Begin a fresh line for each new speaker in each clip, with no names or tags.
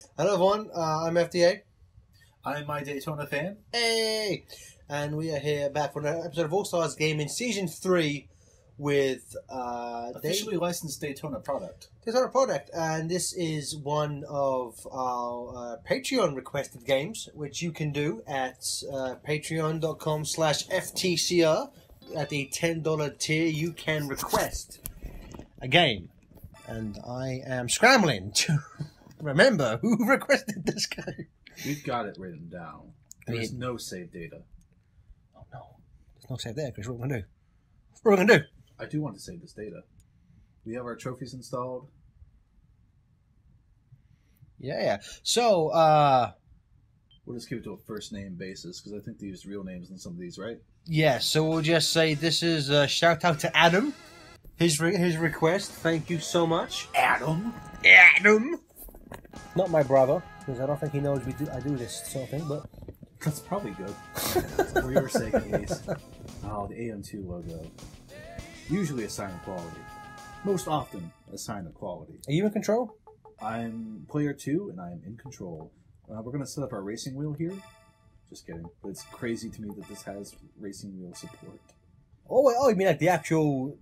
Hello everyone, I'm FDA.
I'm my Daytona fan.
Hey! And we are here back for another episode of All Stars Gaming Season 3 with
Officially licensed Daytona product.
Daytona product. And this is one of our Patreon requested games, which you can do at patreon.com/FTCR. At the $10 tier, you can request a game. And I am scrambling to remember who requested this game.
We've got it written down. There's no save data.
Oh no. There's no save there, Chris. What are we going to do? What are we going to do?
I do want to save this data. We have our trophies installed.
Yeah. So,
we'll just keep it to a first name basis because I think they use real names in some of these, right?
yeah, so we'll just say this is a shout out to Adam. His request. Thank you so much.
Adam.
Not my brother, because I don't think he knows I do this sort of thing, but
That's probably good. For your sake, at least. Oh, the AM2 logo. Usually a sign of quality. Most often a sign of quality.
are you in control?
I'm player 2 and I am in control. We're going to set up our racing wheel here. Just kidding. But it's crazy to me that this has racing wheel support.
Oh, you mean like the actual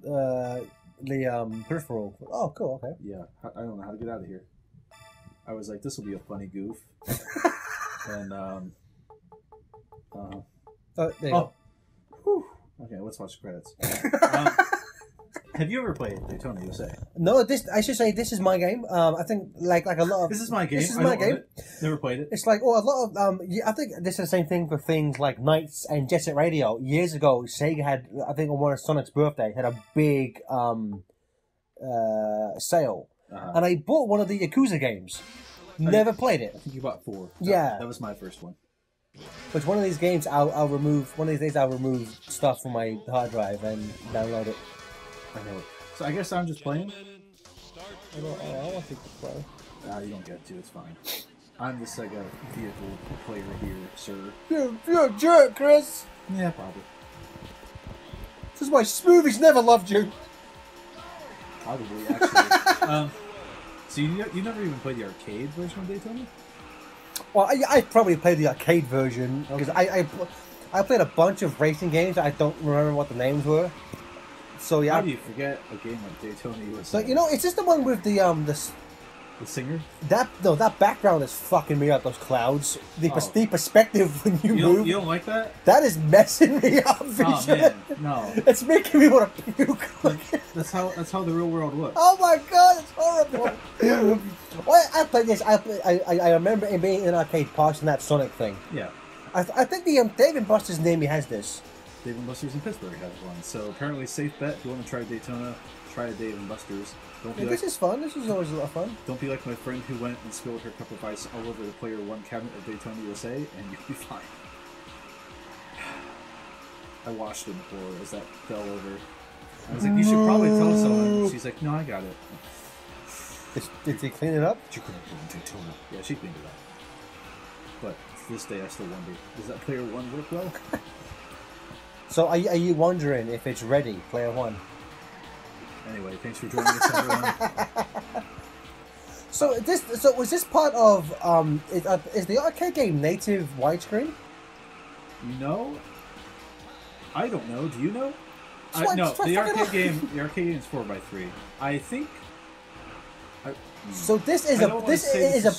peripheral? Oh, cool. Okay.
Yeah, I don't know how to get out of here. I was like, this will be a funny goof. And,
There you go.
Whew. Okay, let's watch the credits. Have you ever played Daytona USA?
No, I should say this is my game. I think like a lot of
This is my game.
This is my game.
Never played it.
It's like a lot of I think this is the same thing for things like Knights and Jet Set Radio. Years ago, Sega had, I think on one of Sonic's birthday, had a big sale, and I bought one of the Yakuza games. Never played it.
I think you bought 4.
Yeah,
That was my first one.
but one of these games, I'll remove. One of these days, I'll remove stuff from my hard drive and download it.
I know it. So I guess I'm just playing.
I want to play.
You don't get to. It's fine. I'm the Sega vehicle player here, sir.
You're a jerk, Chris.
Yeah, probably.
This is why Smoothies never loved you.
Probably, actually. So you never even played the arcade version of Daytona?
Well, I probably played the arcade version because I played a bunch of racing games. I don't remember what the names were. So yeah.
How do you forget a game like Daytona USA?
So it's just the one with the
singer.
that background is fucking me up. Those clouds, the perspective when you move.
You don't like that?
That is messing me up.
Oh man, no.
It's making me want to puke.
That's how the real world looks.
Oh my god, it's horrible. Well, I played this. I remember it being in an arcade parks and that Sonic thing.
Yeah.
I think the Dave & Buster's name he has this.
Dave & Buster's in Pittsburgh has one. So apparently, safe bet. If you want to try Daytona, try a Dave & Buster's.
This is fun. This is always a lot of fun.
Don't be like my friend who went and spilled her cup of ice all over the Player 1 cabinet of Daytona USA, and you'll be fine. I washed it before as that fell over. I was like, you should probably tell someone. She's like, no, I got it.
Did they clean it up?
You couldn't do Daytona. Yeah, she cleaned it up. But to this day, I still wonder, does that Player 1 work well?
So are you wondering if it's ready, Player 1?
Anyway, thanks for joining us, everyone.
So was this part of is the arcade game native widescreen?
You know? I don't know. Do you know?
No,
the arcade game is 4x3. I think.
So this is a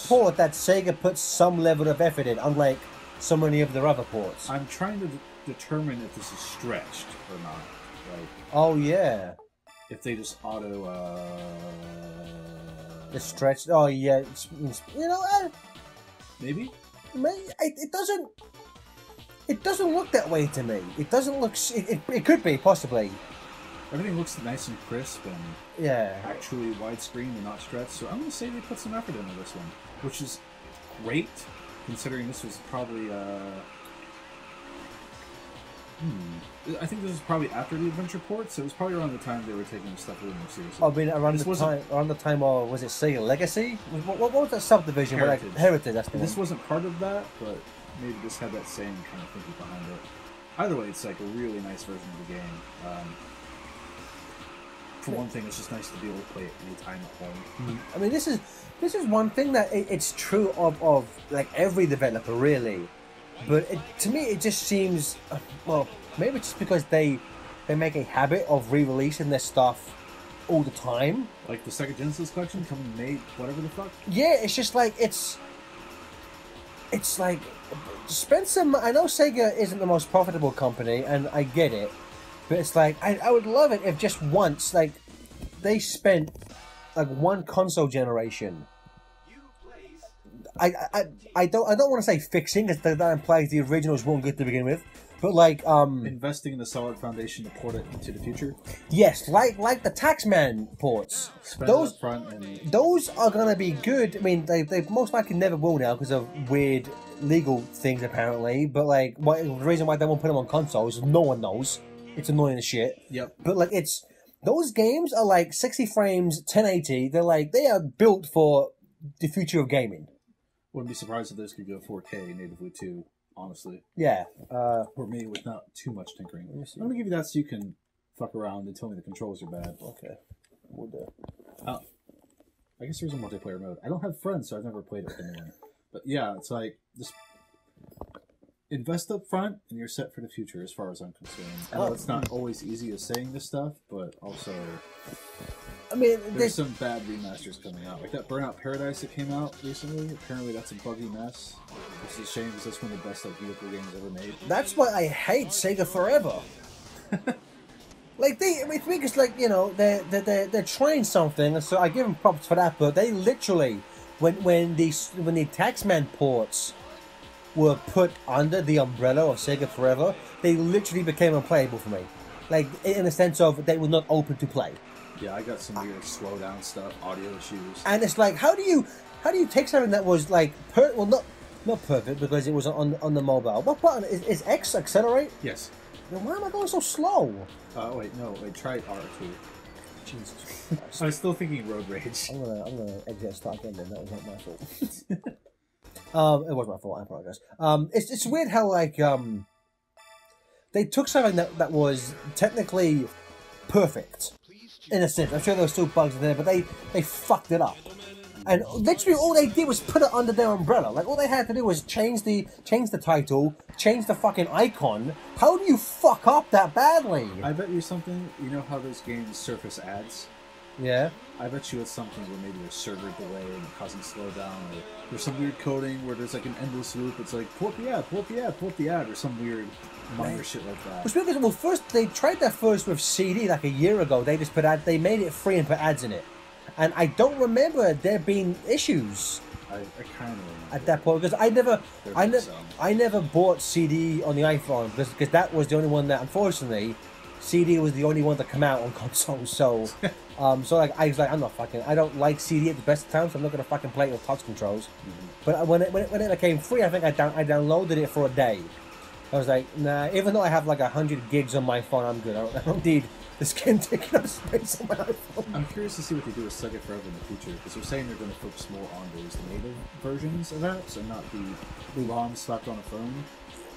port that Sega puts some level of effort in, unlike so many of their other ports.
I'm trying to determine if this is stretched or not. Right?
Oh yeah.
If they just auto.
The stretched. Oh yeah.
Maybe.
It doesn't. It doesn't look that way to me. It doesn't look. It could be possibly.
Everything looks nice and crisp and actually widescreen and not stretched. So I'm going to say they put some effort into this one, which is great considering this was probably. I think this was probably after the Adventure port, so it was probably around the time they were taking this stuff a little more seriously.
I mean, around the time of, was it Sega Legacy? What was that subdivision? Heritage. That's the
This
one.
wasn't part of that, but maybe this had that same kind of thinking behind it. Either way, it's like a really nice version of the game. For one thing, it's just nice to be able to play it anytime at home.
I mean, this is one thing that it's true of like every developer, really. But to me, it just seems, well, maybe it's just because they make a habit of re-releasing their stuff all the time.
Like the Sega Genesis collection coming May, whatever the fuck.
Yeah, it's just like it's like spend some. I know Sega isn't the most profitable company, and I get it, but it's like I would love it if just once, like, they spent like one console generation. I don't want to say fixing, because that implies the originals weren't good to begin with. But like
investing in a solid foundation to port it into the future.
Yes, like the Taxman ports. Those are gonna be good. I mean, they most likely never will now because of weird legal things apparently. But like, the reason why they won't put them on consoles is no one knows. It's annoying as shit.
Yep.
But like, those games are like 60 frames, 1080. They are built for the future of gaming.
Wouldn't be surprised if those could go 4K natively too. Honestly.
Yeah.
For me, with not too much tinkering. I'm gonna give you that so you can fuck around and tell me the controls are bad.
Okay. We'll do.
I guess there's a multiplayer mode. I don't have friends, so I've never played it with anyone. But yeah, it's like, just invest up front and you're set for the future as far as I'm concerned. I know it's not always easy as saying this stuff, but also...
I mean,
there's some bad remasters coming out. Like that Burnout Paradise that came out recently. Apparently that's a buggy mess. Which is a shame because that's one of the best like vehicle games ever made.
That's why I hate Sega forever. Like because like, you know, they're trying something, so I give them props for that. But they literally, when the Taxman ports were put under the umbrella of Sega Forever, they literally became unplayable for me. Like, in the sense of they were not open to play.
Yeah, I got some weird slowdown stuff, audio issues.
And it's like, how do you take something that was like, not perfect because it was on the mobile. What button is X accelerate?
Yes.
Then why am I going so slow?
Wait, try R2.
Jesus Christ.
I was still thinking Road Rage.
I'm gonna exit and start again. Then that was not my fault. It was my fault. I apologize. It's weird how like they took something that was technically perfect. In a sense, I'm sure there were still bugs in there, but they fucked it up. And literally all they did was put it under their umbrella. Like, all they had to do was change the title, change the fucking icon. How do you fuck up that badly?
I bet you something, you know how those games surface ads?
Yeah.
I bet you it's something where maybe there's server delay and causing slowdown, or there's some weird coding where there's like an endless loop. It's like, pull up the ad, or some weird minor shit like that.
Well, first, they tried that first with CD like a year ago. They just they made it free and put ads in it. And I don't remember there being issues.
I kind of remember
at that point, because I never bought CD on the iPhone because that was the only one that, unfortunately, CD was the only one that came out on consoles. So, so like I was like, I don't like CD at the best of times. So I'm not gonna fucking play it with touch controls. Mm-hmm. But when it became free, I think I downloaded it for a day. I was like, nah. Even though I have like 100 gigs on my phone, I'm good. I don't need this game taking up space on my iPhone.
I'm curious to see what they do with Sega Forever in the future, because they're saying they're going to focus more on those native versions of apps and not the ROM slapped on a phone.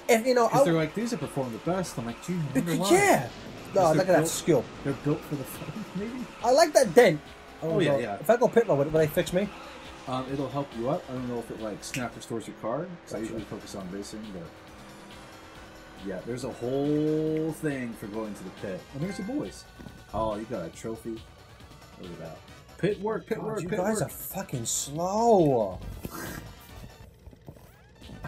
If you know,
because they're like, these are performing the best. I'm like, gee, why?
Yeah. No, look at that skill.
They're built for the phone, maybe.
I like that dent.
Oh yeah.
If I go pit mode, will they fix me?
It'll help you up. I don't know if it like snap restores your car, because I usually focus on racing, but. Yeah, there's a whole thing for going to the pit. And there's your boys. Oh, you got a trophy. Look at that. Pit work.
You guys are fucking slow.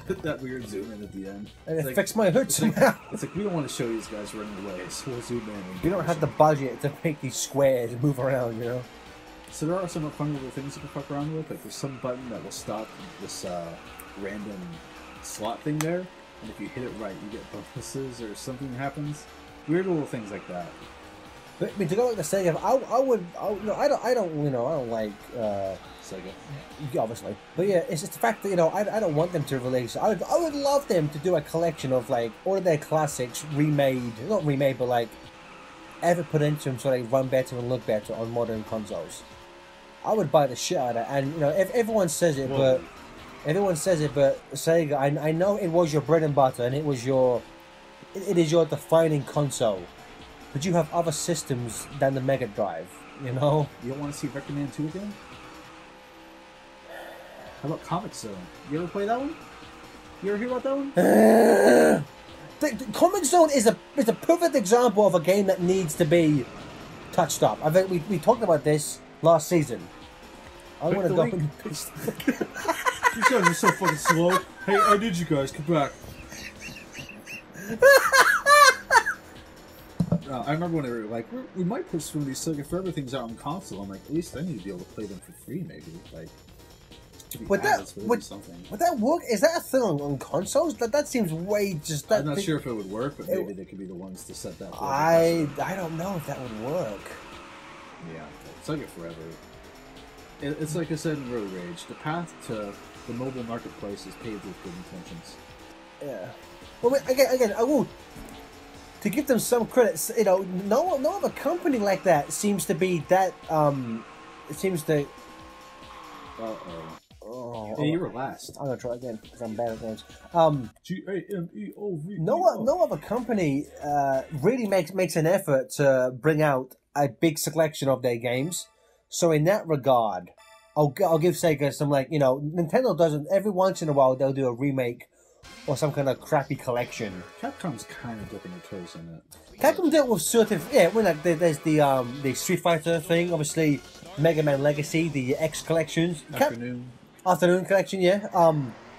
That weird zoom in at the end.
And it fixed my hood somehow.
It's like, we don't want to show these guys running away, so we'll zoom in.
You don't have the budget to make these squares move around, you know?
So there are some fun little things you can fuck around with. Like, there's some button that will stop this random slot thing there. And if you hit it right, you get bonuses or something happens. Weird little things like that.
But I mean, to go like the Sega, I don't like
Sega,
obviously. But yeah, it's just the fact that I don't want them to release. I would love them to do a collection of like all of their classics not remade, but like ever put into them so they run better and look better on modern consoles. I would buy the shit out of that. And if everyone says it, but Sega, I know it was your bread and butter, and it is your defining console. but you have other systems than the Mega Drive. You know.
You don't want to see Record Man 2 again? How about Comic Zone? You ever play that one? You ever hear about that one?
The Comic Zone is a perfect example of a game that needs to be touched up. I think we talked about this last season. I want to go and pitch.
You guys are so fucking slow. Hey, I need you guys. Come back. I remember when they were like, we might put some of these Sega Forever things out on console. I'm like, at least I need to be able to play them for free, maybe. Like,
would that work? Is that a thing on consoles? That seems way just. That
I'm not sure if it would work, but maybe they could be the ones to set that.
I don't know if that would work.
Yeah, Sega Forever. It's like I said in Road Rage. The path to the mobile marketplace is paved with good intentions.
Yeah. Well, again, I will. To give them some credit, you know, no other company like that seems to be that. It seems to.
Hey, you were last.
I'm gonna try again because I'm bad at games.
GAMEOV.
No other company really makes an effort to bring out a big selection of their games. So in that regard, I'll give Sega some, like, you know, Nintendo doesn't. Every once in a while they'll do a remake or some kind of crappy collection.
Capcom's kind of dipping their toes in it.
Capcom dealt with certain, when like there's the Street Fighter thing, obviously Mega Man Legacy, the X collections, Afternoon collection, yeah.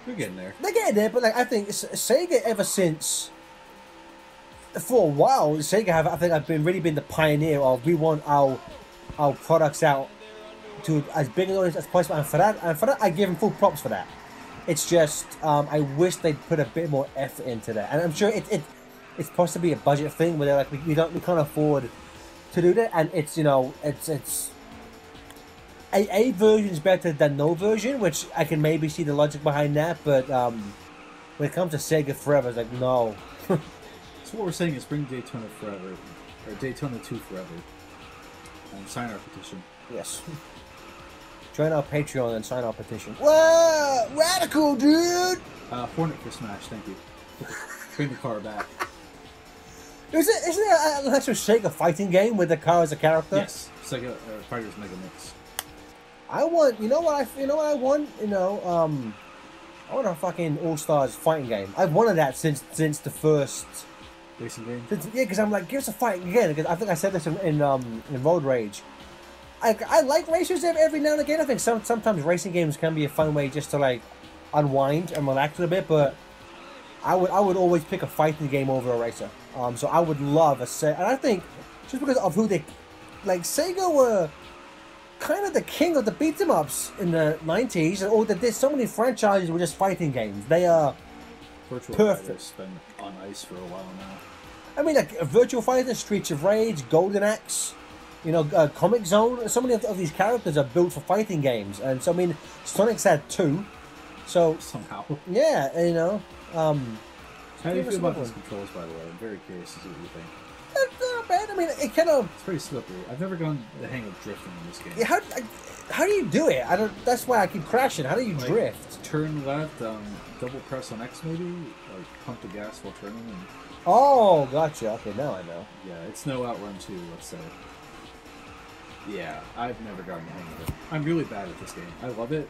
They're getting there.
They're getting there, but like I think Sega ever since, for a while, Sega I think I've really been the pioneer of we want our products out to as big an audience as possible, and for that I give them full props for that. It's just I wish they'd put a bit more effort into that, and I'm sure it's possibly a budget thing where they're like we can't afford to do that, and it's, you know, it's a version is better than no version, which I can maybe see the logic behind that, but when it comes to Sega Forever, it's like no.
So what we're saying is bring Daytona Forever, or Daytona 2 Forever, and sign our petition.
Yes. Join our Patreon and sign our petition. Whoa! Radical, dude!
Hornet for Smash, thank you. Bring the car back.
Isn't there an actual Sega fighting game with the car as a character?
Yes, Sega Fighters Mega Mix.
I want, I want, I want a fucking All-Stars fighting game. I've wanted that since the first
racing game.
Yeah, because I'm like, give us a fight again. Because I think I said this in Road Rage. I like racers every now and again. I think sometimes racing games can be a fun way just to like unwind and relax a bit. But I would always pick a fighting game over a racer. So I would love and I think just because of who they like, Sega were kind of the king of the beat 'em ups in the 90s, and there's so many franchises were just fighting games. They are
Virtual
perfect.
Fighter's been on ice for a while now.
I mean, like Virtual Fighter, Streets of Rage, Golden Axe, Comic Zone. So many of these characters are built for fighting games, and so I mean, Sonic's had 2. So
somehow,
yeah,
How do you feel about these controls, by the way? I'm very curious to see what you think.
It's not bad. I mean, it kind of.
It's pretty slippery. I've never gotten the hang of drifting in this game.
Yeah, how do you do it? I don't. That's why I keep crashing. How do you drift?
Turn left, double press on X maybe, like pump the gas while turning. And...
Oh, gotcha. Okay, now I know.
Yeah, it's no Outrun 2, let's say. Yeah, I've never gotten the hang of it. I'm really bad at this game. I love it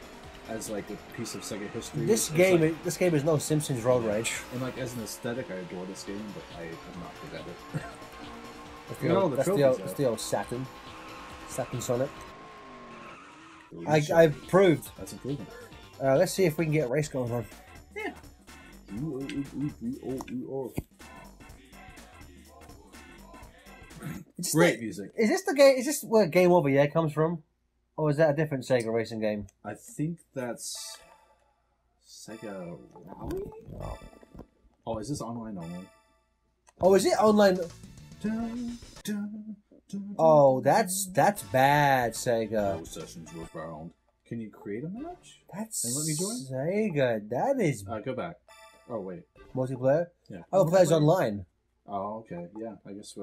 as like a piece of Sega history.
This game is no Simpsons Road Rage.
And like as an aesthetic, I adore this game, but I am not good at it.
That's the old Saturn Sonic. I've proved.
That's improvement.
Let's see if we can get a race going on.
Yeah. Great music.
Is this the game? Is this where Game Over Yeah comes from, or is that a different Sega racing game?
I think that's Sega Rally. Oh, is this online only?
Oh, is it online? Oh, that's bad, Sega.
No sessions were found. Can you create a match?
That's
and let me join.
Sega. That is.
Go back. Oh wait.
Multiplayer.
Yeah.
Oh, plays online.
Oh, okay. Yeah, I guess.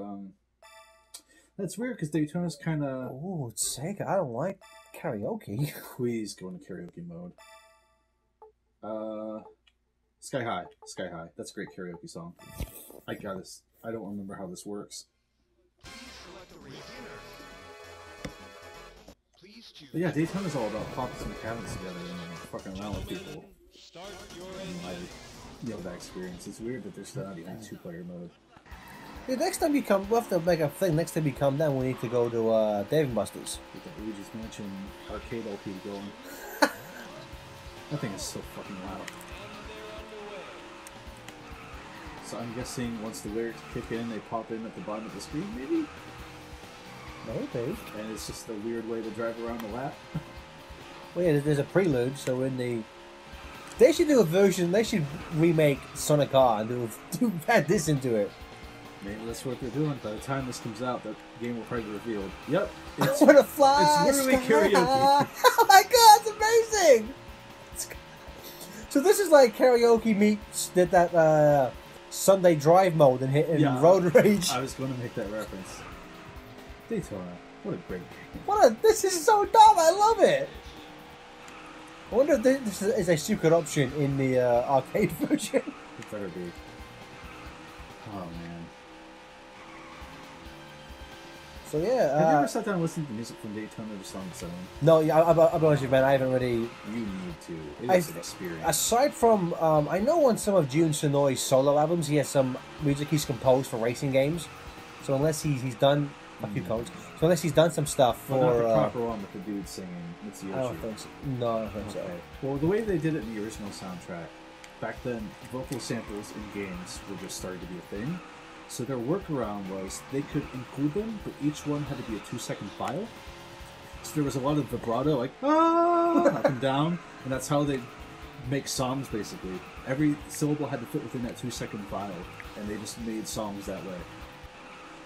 That's weird because Daytona's kind of.
Oh, Sega. I don't like karaoke.
Please go into karaoke mode. Sky High. That's a great karaoke song. I got this. I don't remember how this works. But yeah, Daytona's all about popping some cabinets together and fucking around with people. And that experience. It's weird that there's not even 2-player mode.
Yeah, next time you come, we'll have to make a thing. Next time you come down, we need to go to Dave & Buster's.
Get that Luigi's Mansion arcade LP going. That thing is so fucking loud. So I'm guessing once the lyrics kick in, they pop in at the bottom of the screen, maybe?
Maybe.
And it's just a weird way to drive around the lap.
Well, yeah, there's a prelude, so in the... They should do a version, they should remake Sonic R and add this into it.
Maybe that's what they're doing. By the time this comes out, that game will probably be revealed. Yep. It's,
I want to fly.
it's literally karaoke.
Oh my god, it's amazing! So this is like karaoke meets that Sunday Drive mode in Road Rage.
I was going to make that reference. Daytona. What a great game.
This is so dumb, I love it! I wonder if this is a secret option in the arcade version.
It better be. Oh man.
So yeah.
Have you ever sat down and listened to music from Daytona just on its own?
No, yeah, I'll be honest with you, man. I haven't really.
You need to. It's an experience.
Aside from, I know on some of Jun Sonoi's solo albums, he has some music he's composed for racing games. So unless he's done a few codes, so unless he's done some stuff for.
Well, not the proper one with the dude singing. It's the
I don't think so. No, I don't think so.
Well, the way they did it in the original soundtrack, back then, vocal samples in games were just starting to be a thing. So their workaround was they could include them, but each one had to be a 2-second file. So there was a lot of vibrato, like ah, up and down, and that's how they make songs. Basically, every syllable had to fit within that 2-second file, and they just made songs that way.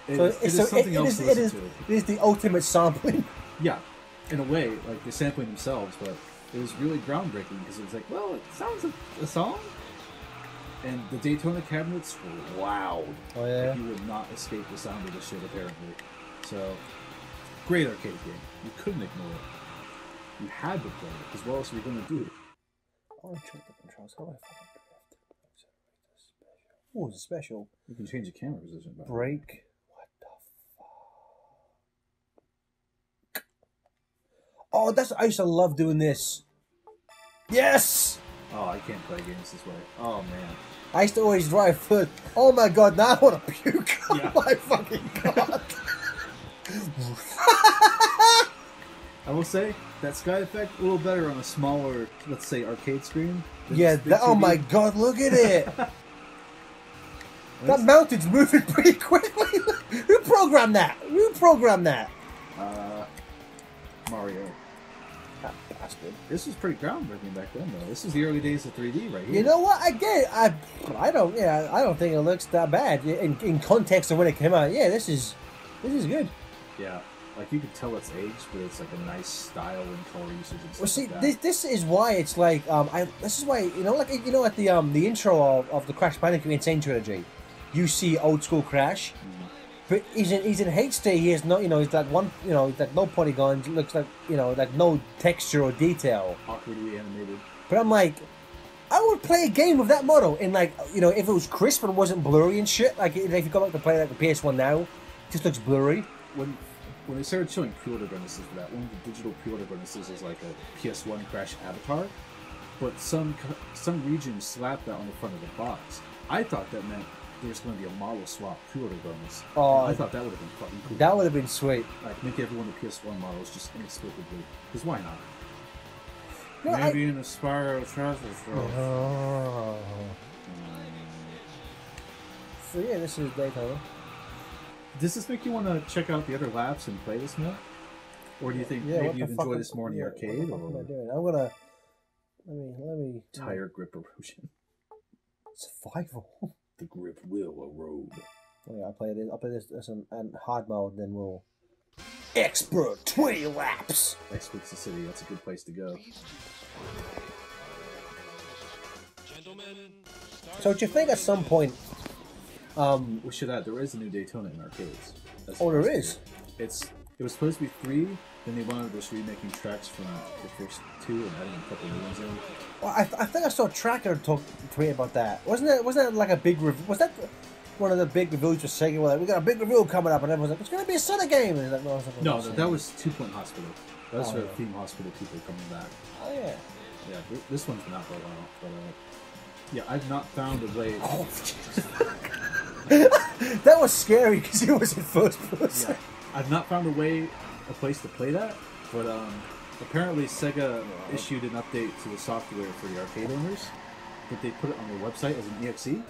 It is something else to listen to.
It is the ultimate sampling.
Yeah, in a way, like they're sampling themselves, but it was really groundbreaking because it was like, well, it sounds like a song. And the Daytona cabinets were loud.
Oh yeah.
Like you would not escape the sound of this shit apparently. So, great arcade game. You couldn't ignore it. You had to play it because what else were you going to do?
I want to check the controls. How do I fucking drift? Oh, it's a special.
You can change the camera position.
Break. What the fuck? Oh, I used to love doing this. Yes!
Oh, I can't play games this way. Oh, man.
I used to always drive foot. Oh my god, now I want to puke.
Yeah.
Oh my fucking god.
I will say, that sky effect, a little better on a smaller, let's say, arcade screen.
Yeah, oh my god, look at it. That mountain's moving pretty quickly. Who programmed that? Who programmed that?
Mario.
That bastard.
This was pretty groundbreaking back then, though. This was the early days of 3D right here.
You know what? I get it. I don't think it looks that bad in context of when it came out. Yeah, this is good.
Yeah, like you could tell it's aged, but it's like a nice style and color usage and stuff.
Well, see,
like
this is why it's like this is why at the intro of the Crash Bandicoot Insane trilogy, you see old school Crash. But he's in HD. He has no, he's like he's like no polygons. It looks like, like no texture or detail.
Awkwardly animated.
But I'm like, I would play a game with that model in like, if it was crisp and wasn't blurry and shit. Like if you go back to play like the PS1 now, it just looks blurry.
When they started showing pre-order bonuses for that, one of the digital pre-order bonuses is like a PS1 Crash avatar, but some regions slapped that on the front of the box. I thought that meant there's going to be a model swap pre-order bonus.
Oh,
I thought that would have been fucking cool.
That would have been sweet.
Like, make everyone the PS1 models just inexplicably. Because why not?
No,
Maybe in a Spyro Treasure Trove.
Oh. So yeah, this is Daytona.
Does this make you want to check out the other laps and play this more? Or do you think maybe you'd enjoy this more in the arcade?
What am I doing? I'm gonna... Let me...
Tire grip erosion.
Survival.
The grip will erode.
Oh, yeah, I'll play this in hard mode, then we'll... Expert 20 laps!
Expert's the city, that's a good place to go.
So do you think at some point...
we should add, there is a new Daytona in arcades.
Oh, there is?
It was supposed to be 3, then they wanted us remaking tracks from the first 2 and adding a couple new ones in.
Well, I think I saw Tracker tweet about that. Wasn't that like a big review? Was that one of the big reviews for Sega? Like, we got a big review coming up, and everyone's like, "It's gonna be a Sonic game." And like,
no, that was 2 Point Hospital. That's
Oh,
for
yeah.
Theme Hospital people coming back.
Oh yeah.
Yeah, this one's been out for a while, but yeah, I've not found a way.
Oh, Jesus. That was scary because it was in first person.
Yeah, I've not found a place to play that, but apparently Sega issued an update to the software for the arcade owners, but they put it on their website as an EXE,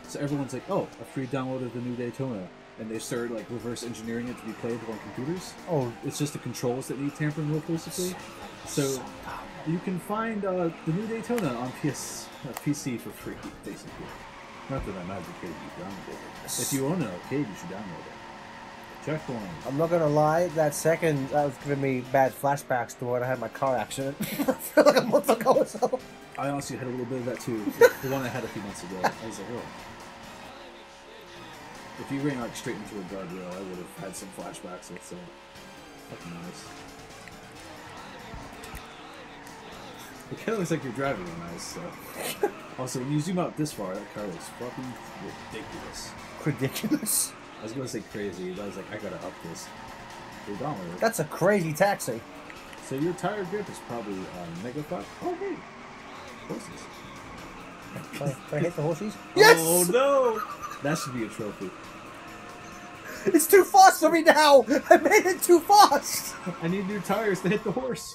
so everyone's like, oh, a free download of the new Daytona, and they started like reverse engineering it to be playable on computers.
Oh,
It's just the controls that need tampering with, basically. So you can find the new Daytona on PC for free, basically. Not that I'm advocating you download it. If you own an arcade, you should download it. Checkpoint.
I'm not gonna lie, that was giving me bad flashbacks to when I had my car accident. I feel like a month ago or so.
I honestly had a little bit of that too. The one I had a few months ago. I was like, oh. If you ran like straight into a guardrail, I would have had some flashbacks. It's fucking nice. It kind of looks like you're driving real nice. So. Also, when you zoom out this far, that car looks fucking ridiculous.
Ridiculous.
I was gonna say crazy, but I was like, I gotta up this. $3.
That's a crazy taxi.
So your tire grip is probably Mega Fuck. Oh hey, horses.
Can I hit the horses? Yes!
Oh no! That should be a trophy.
It's too fast for me now! I made it too fast!
I need new tires to hit the horse.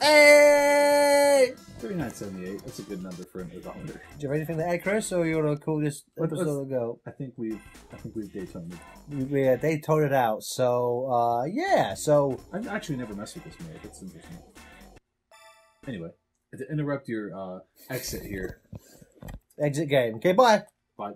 Hey!
3978. That's a good number for an odometer.
Do you have anything to add, Chris, or you want to call this episode and go?
I think we've Daytona.
Yeah, they toned it out. So, yeah. So
I've actually never messed with this mode. That's interesting. Anyway, to interrupt your exit here.
exit game. Okay, bye.
Bye.